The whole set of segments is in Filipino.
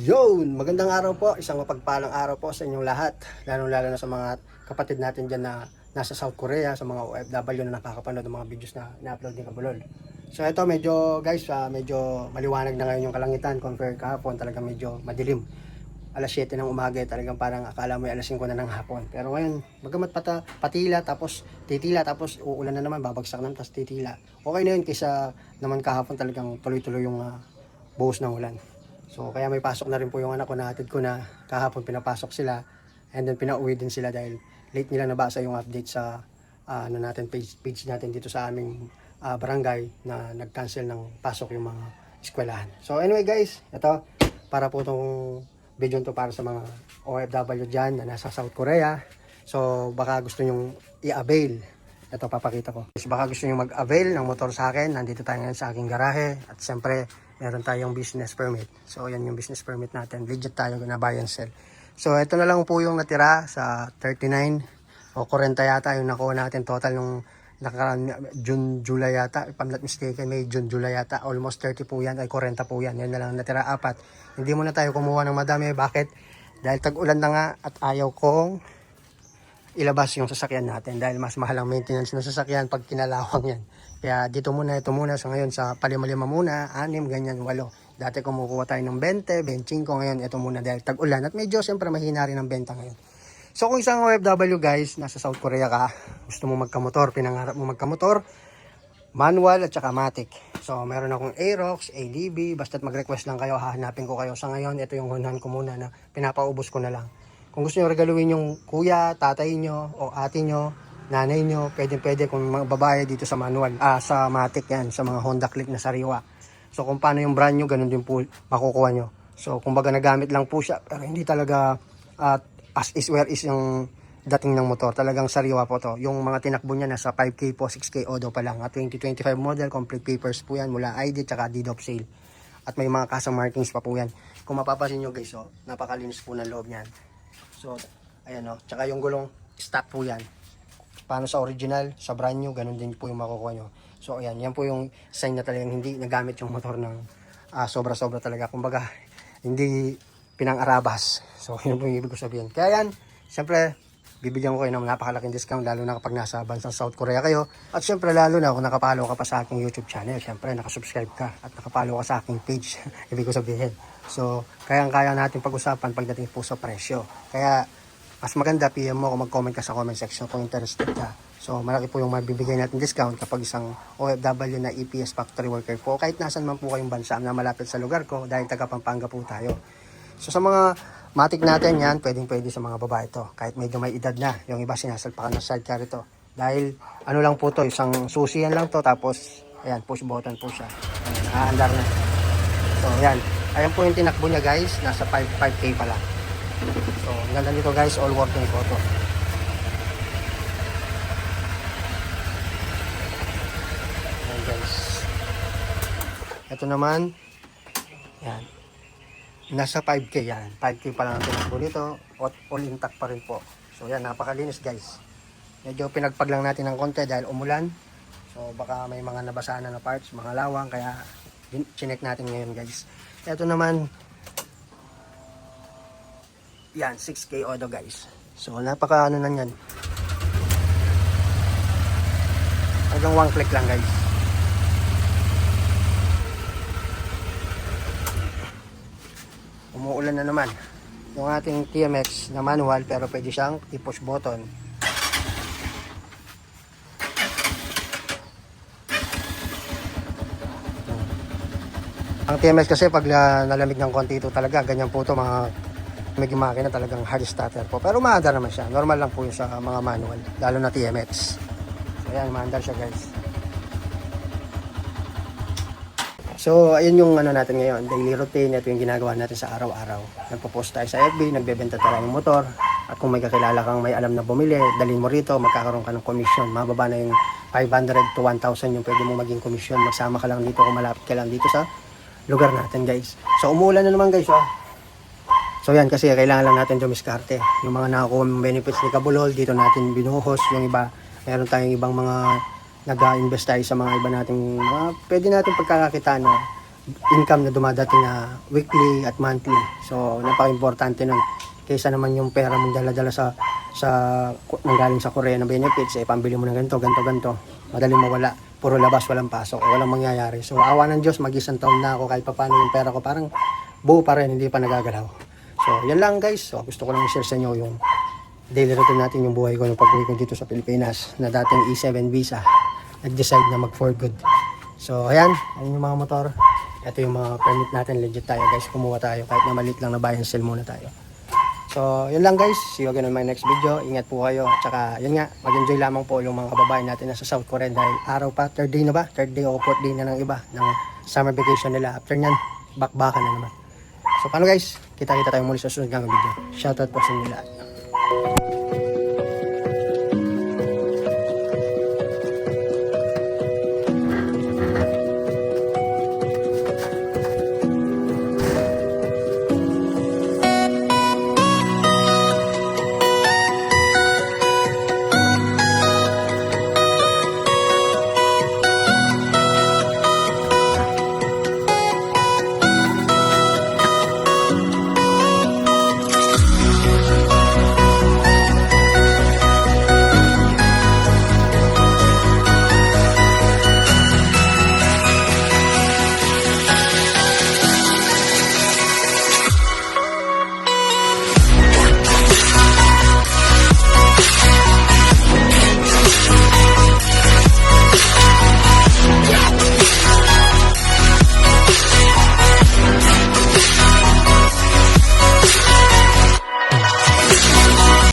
Yun! Magandang araw po, isang mapagpalang araw po sa inyong lahat. Lalo-lalo na sa mga kapatid natin dyan na nasa South Korea, sa mga OFW na nakakapanood ng mga videos na na-upload ni Kabulol. So ito medyo guys, medyo maliwanag na ngayon yung kalangitan compare kahapon, talagang medyo madilim. Alas 7 ng umaga, talagang parang akala mo alas 5 na ng hapon. Pero ngayon, bagamat patila, tapos titila, tapos uulan na naman, babagsak naman, tapos titila. Okay na yun kaysa naman kahapon talagang tuloy-tuloy yung buhos ng ulan. So kaya may pasok na rin po yung anak ko, nahatid ko na kahapon, pinapasok sila and then pinauwi din sila dahil late nila nabasa yung update sa page natin dito sa aming barangay na nag-cancel ng pasok yung mga eskwelahan. So anyway guys, ito para po itong video to para sa mga OFW dyan na nasa South Korea. So baka gusto nyong i-avail. Ito papakita ko. Baka gusto nyo mag-avail ng motor sa akin. Nandito tayo ngayon sa aking garahe. At siyempre, meron tayong business permit. So, yan yung business permit natin. Legit tayo na buy and sell. So, ito na lang po yung natira sa 39 o 40 yata yung nakuha natin total nung June, July yata. If I'm not mistaken, May, June, July yata. Almost 30 po yan, ay 40 po yan. Yan na lang natira, 4. Hindi muna tayo kumuha ng madami. Bakit? Dahil tag-ulan na nga at ayaw kong ilabas yung sasakyan natin dahil mas mahal ang maintenance ng sasakyan pag kinalawang yan. Kaya dito muna, ito muna. So ngayon sa palima-lima muna, 6, ganyan, 8. Dati kumukuha tayo ng 20, 25, ngayon ito muna dahil tag-ulan. At medyo siyempre mahina rin ang benta ngayon. So kung isang OFW guys, nasa South Korea ka, gusto mo magkamotor, pinangarap mo magkamotor, manual at saka matic. So meron akong Aerox, ADB, basta't mag-request lang kayo, hahanapin ko kayo. Sa ngayon, ito yung hunahan ko muna na pinapaubos ko na lang. Kung gusto nyo regaluin yung kuya, tatay nyo, o ate nyo, nanay nyo, pwede kung mga babae dito sa manual, sa matic yan, sa mga Honda Click na sariwa. So kung paano yung brand nyo, ganun din po makukuha nyo. So kumbaga nagamit lang po siya, pero hindi talaga as is where is yung dating ng motor. Talagang sariwa po to. Yung mga tinakbo niya nasa 5K po, 6K odo pa lang. At 2025 model, complete papers po yan, mula ID, tsaka deed of sale. At may mga custom markings pa po yan. Kung mapapasin nyo guys, napakalinis po ng loob niyan. So, ayan tsaka yung gulong, stock po yan. Paano sa original, sa brand new, ganun din po yung makukuha nyo. So, ayan, yan po yung sign na talagang hindi nagamit yung motor ng sobra-sobra talaga. Kumbaga, hindi pinang-arabas. So, yun po yung ibig ko sabihin. Kaya yan, siyempre, bibigyan ko kayo ng napakalaking discount, lalo na kapag nasa bansang South Korea kayo. At siyempre, lalo na kung nakapalo ka pa sa aking YouTube channel. Siyempre, nakasubscribe ka at nakapalo ka sa aking page. Ibig ko sabihin. So, kayang-kaya natin pag-usapan pagdating po sa presyo. Kaya, mas maganda, PM mo kung mag-comment ka sa comment section kung interested ka. So, malaki po yung mabibigay natin discount kapag isang OFW na EPS factory worker po. Kahit nasan man po kayong bansa na malapit sa lugar ko, dahil taga Pampanga po tayo. So, sa mga matic natin yan, pwedeng-pwede sa mga babae to. Kahit medyo may edad na, yung iba sinasalpakan ng sidecar ito. Dahil, ano lang po to, isang susi yan lang to, tapos, ayan, push button po siya. Ayan, aandar na. So, ayan. Ayan po yung tinakbo niya guys, nasa 5K pa lang. So, ang ganda nito guys, all working photo. Ayan guys. Ito naman, yan. Nasa 5K yan. 5K pa lang ang tinakbo nito. All intact pa rin po. So, yan, napakalinis guys. Medyo pinagpag lang natin ng konti dahil umulan. So, baka may mga nabasaan na parts, mga lawang, kaya chinek natin ngayon guys. Ito naman, yan, 6K odo guys. So, napaka ano na yan. Hanggang 1 click lang guys. Umuulan na naman. Yung ating TMX na manual, pero pwede siyang i-push button. Ang TMX kasi pag nalamig ng konti ito talaga, ganyan po ito, mga may makina talagang hard starter po. Pero maandar naman siya. Normal lang po yun sa mga manual, lalo na TMX. So ayan, maandar siya guys. So ayun yung ano natin ngayon, daily routine. Ito yung ginagawa natin sa araw-araw. Nagpo-post tayo sa FB, nagbebenta tayo ng motor. At kung may kakilala kang may alam na bumili, dalhin mo rito, magkakaroon ka ng commission. Mababa na yung 500 to 1,000 yung pwede mo maging commission. Magsama ka lang dito kung malapit ka lang dito sa lugar natin guys. So umulan na naman guys. So yan, kasi kailangan lang natin dumiskarte. Yung mga nakakuha ng benefits ni Kabulol, dito natin binuhos. Yung iba, meron tayong ibang mga nag-invest tayo sa mga iba nating pwede natin pagkakakitaan na income na dumadating na weekly at monthly. So, napaka-importante nun. Kaysa naman yung pera mong dala-dala sa nanggaling sa Korea na benefits, pambili mo ng ganito. Madaling mawala. Puro labas, walang pasok, walang mangyayari. So, awa ng Diyos, mag-isang taon na ako kahit paano yung pera ko. Parang buo pa rin, hindi pa nagagalaw. So, yan lang guys. So, gusto ko lang i-share sa inyo yung daily routine natin, yung buhay ko nung pag-uwi ko dito sa Pilipinas na dating E7 visa. Nag-decide na mag for good. So, ayan yung mga motor. Ito yung mga permit natin. Legit tayo guys. Kumuha tayo. Kahit na maliit lang na buy and sell muna tayo. So, yun lang guys. See you again on my next video. Ingat po kayo. At saka, yun nga, mag-enjoy lamang po yung mga kababayan natin na sa South Korea dahil araw pa, third day na ba? Third day o fourth day na ng iba ng summer vacation nila. After nyan, bakbakan na naman. So, paano guys? Kita-kita tayo muli sa susunod ng video. Shoutout po sa inyo lahat.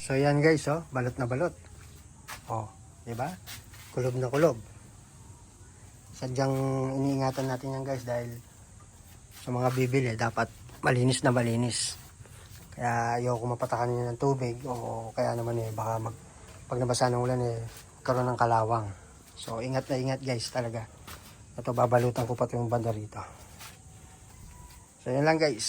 So yan guys, balot na balot. Di ba? Kulob na kulob. Sadyang iniingatan natin yan guys dahil sa mga bibili dapat malinis na malinis. Kaya ayoko mapatakan niya ng tubig o kaya naman baka pag nabasa ng ulan karoon ng kalawang. So ingat na ingat guys talaga. Ito babalutan ko pa yung banda rito. So yan lang guys.